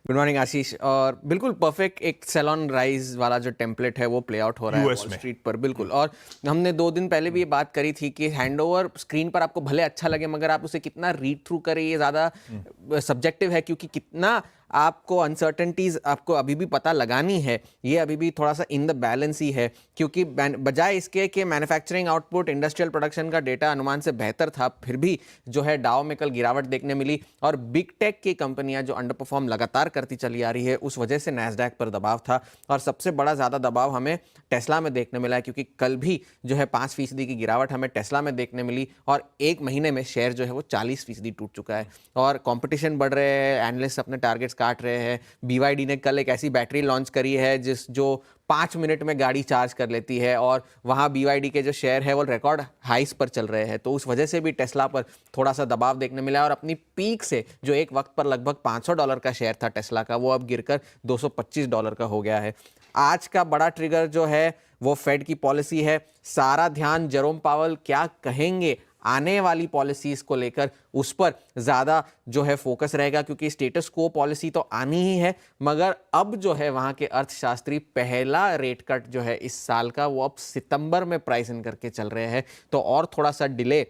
Good morning आशीष। और बिल्कुल perfect एक सेलॉन राइज वाला जो टेम्पलेट है वो प्ले आउट हो रहा है वॉल स्ट्रीट पर। बिल्कुल। और हमने 2 दिन पहले भी ये बात करी थी कि हैंडओवर स्क्रीन पर आपको भले अच्छा लगे मगर आप उसे कितना रीड थ्रू करें ये ज़्यादा सब्जेक्टिव है, क्योंकि कितना आपको अनसर्टेनिटीज आपको अभी भी पता लगानी है, ये अभी भी थोड़ा सा इन द बैलेंस ही है। क्योंकि बजाय इसके कि मैन्युफैक्चरिंग आउटपुट इंडस्ट्रियल प्रोडक्शन का डेटा अनुमान से बेहतर था, फिर भी जो है डाउ में कल गिरावट देखने मिली। और बिग टेक की कंपनियां जो अंडर परफॉर्म लगातार करती चली आ रही है, उस वजह से नैस्डैक पर दबाव था। और सबसे बड़ा ज़्यादा दबाव हमें टेस्ला में देखने मिला है, क्योंकि कल भी जो है 5% की गिरावट हमें टेस्ला में देखने मिली। और एक महीने में शेयर जो है वो 40% टूट चुका है। और कंपटीशन बढ़ रहे हैं, एनालिस्ट अपने टारगेट्स काट रहे हैं। BYD ने कल एक ऐसी बैटरी लॉन्च करी है जो 5 मिनट में गाड़ी चार्ज कर लेती है, और वहाँ BYD के जो शेयर है वो रिकॉर्ड हाइस पर चल रहे हैं। तो उस वजह से भी टेस्ला पर थोड़ा सा दबाव देखने मिला है। और अपनी पीक से जो एक वक्त पर लगभग $500 का शेयर था टेस्ला का, वो अब गिरकर $225 का हो गया है। आज का बड़ा ट्रिगर जो है वो फेड की पॉलिसी है। सारा ध्यान जेरोम पावेल क्या कहेंगे आने वाली पॉलिसीज को लेकर, उस पर ज़्यादा जो है फोकस रहेगा, क्योंकि स्टेटस को पॉलिसी तो आनी ही है, मगर अब जो है वहाँ के अर्थशास्त्री पहला रेट कट जो है इस साल का वो अब सितंबर में प्राइस इन करके चल रहे हैं। तो और थोड़ा सा डिले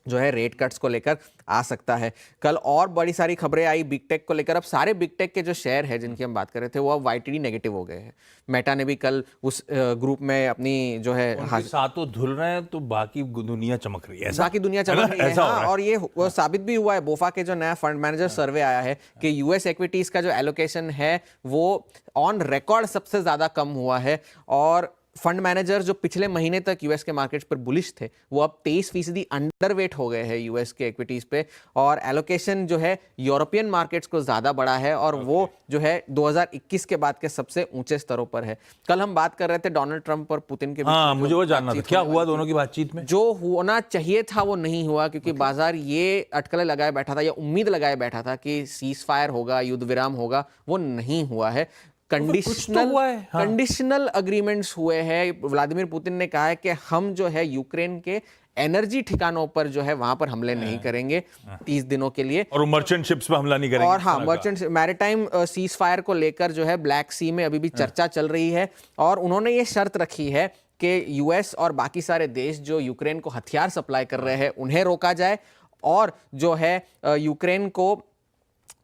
जो है रेट कट्स को लेकर आ सकता है। कल और बड़ी सारी खबरें आई बिग टेक को लेकर। अब सारे बिग टेक के जो शेयर है जिनकी हम बात कर रहे थे वो अब YTD नेगेटिव हो गए हैं। मेटा ने भी कल उस ग्रुप में अपनी जो है सातों धुल रहे हैं, तो बाकी दुनिया चमक रही है। बाकी दुनिया चमक रही है। हाँ, और ये साबित भी हुआ है। बोफा के जो नया फंड मैनेजर सर्वे आया है कि US एक्विटीज का जो एलोकेशन है वो ऑन रिकॉर्ड सबसे ज्यादा कम हुआ है। और फंड मैनेजर जो पिछले महीने तक US के मार्केट्स पर बुलिश थे, वो अब 23% अंडरवेट हो गए हैं US के एक्विटीज पे। और एलोकेशन जो है यूरोपियन मार्केट्स को ज्यादा बढ़ा है, और वो जो है 2021 के बाद के सबसे ऊंचे स्तरों पर है। कल हम बात कर रहे थे डोनाल्ड ट्रंप और पुतिन के बीच। मुझे वो जानना था क्या हुआ दोनों की बातचीत में। जो होना चाहिए था वो नहीं हुआ, क्योंकि बाजार ये अटकलें लगाए बैठा था या उम्मीद लगाए बैठा था कि सीज फायर होगा, युद्ध विराम होगा, वो नहीं हुआ है। कंडीशनल अग्रीमेंट्स हुए हैं। व्लादिमीर पुतिन ने कहा है कि हम जो है यूक्रेन के एनर्जी ठिकानों पर जो है वहां पर हमले नहीं करेंगे 30 दिनों के लिए, और मर्चेंट शिप्स पे हमला नहीं करेंगे। और हाँ, मर्चेंट मैरिटाइम सीज फायर को लेकर जो है ब्लैक सी में अभी भी चर्चा चल रही है। और उन्होंने ये शर्त रखी है कि US और बाकी सारे देश जो यूक्रेन को हथियार सप्लाई कर रहे हैं उन्हें रोका जाए, और जो है यूक्रेन को,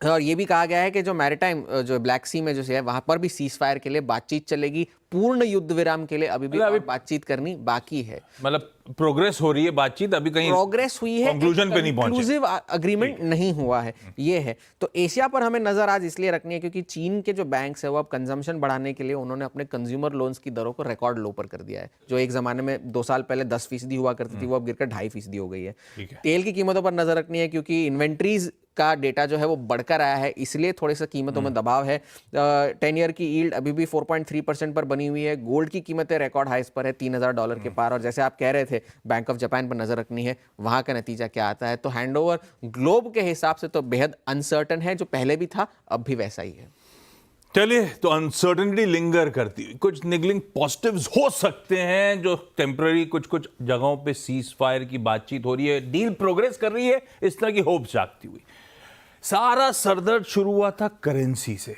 और ये भी कहा गया है कि जो मैरिटाइम जो ब्लैक सी में जो है वहां पर भी सीज फायर के लिए बातचीत चलेगी। पूर्ण युद्ध विराम के लिए अभी बातचीत करनी बाकी है। मतलब प्रोग्रेस हो रही है, बातचीत अभी कहीं प्रोग्रेस हुई है, कंक्लूजन पे नहीं पहुंचे, इंक्लूसिव अग्रीमेंट नहीं हुआ है। ये है। तो एशिया पर हमें नजर आज इसलिए रखनी है क्योंकि चीन के जो बैंक्स है वो अब कंजम्पशन बढ़ाने के लिए उन्होंने अपने कंज्यूमर लोन्स की दरों को रिकॉर्ड लो पर कर दिया है। जो एक जमाने में 2 साल पहले 10% हुआ करती थी, वो अब गिरकर 2.5% हो गई है। तेल की कीमतों पर नजर रखनी है, क्योंकि इन्वेंट्रीज का डेटा जो है वो बढ़कर आया है, इसलिए थोड़ी सा कीमतों में दबाव है। 10 ईयर की यील्ड अभी भी 4.3% पर बनी हुई है। गोल्ड की कीमतें रिकॉर्ड हाइस पर है, $3000 के पार। और जैसे आप कह रहे थे बैंक ऑफ जापान पर नजर रखनी है, वहां का नतीजा क्या आता है। तो हैंडओवर ग्लोब के हिसाब से तो बेहद अनसर्टन है, जो पहले भी था अब भी वैसा ही है। चलिए, तो अनसर्टेनिटी लिंगर करती हुई कुछ निगलिंग पॉजिटिव्स हो सकते हैं, जो टेम्पररी कुछ जगहों पे सीज फायर की बातचीत हो रही है, डील प्रोग्रेस कर रही है, इस तरह की होप जागती हुई। सारा सरदर्द शुरू हुआ था करेंसी से।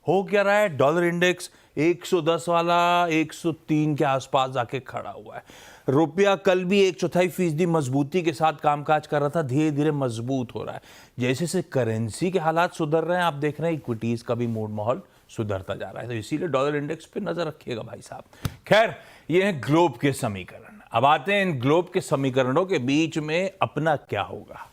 हो क्या रहा है, डॉलर इंडेक्स 110 वाला 103 के आसपास जाके खड़ा हुआ है। रुपया कल भी 1/4% मजबूती के साथ कामकाज कर रहा था, धीरे धीरे मजबूत हो रहा है। जैसे से करेंसी के हालात सुधर रहे हैं, आप देख रहे हैं इक्विटीज का भी मूड माहौल सुधरता जा रहा है। तो इसीलिए डॉलर इंडेक्स पे नजर रखिएगा भाई साहब। खैर, ये है ग्लोब के समीकरण। अब आते हैं इन ग्लोब के समीकरणों के बीच में अपना क्या होगा।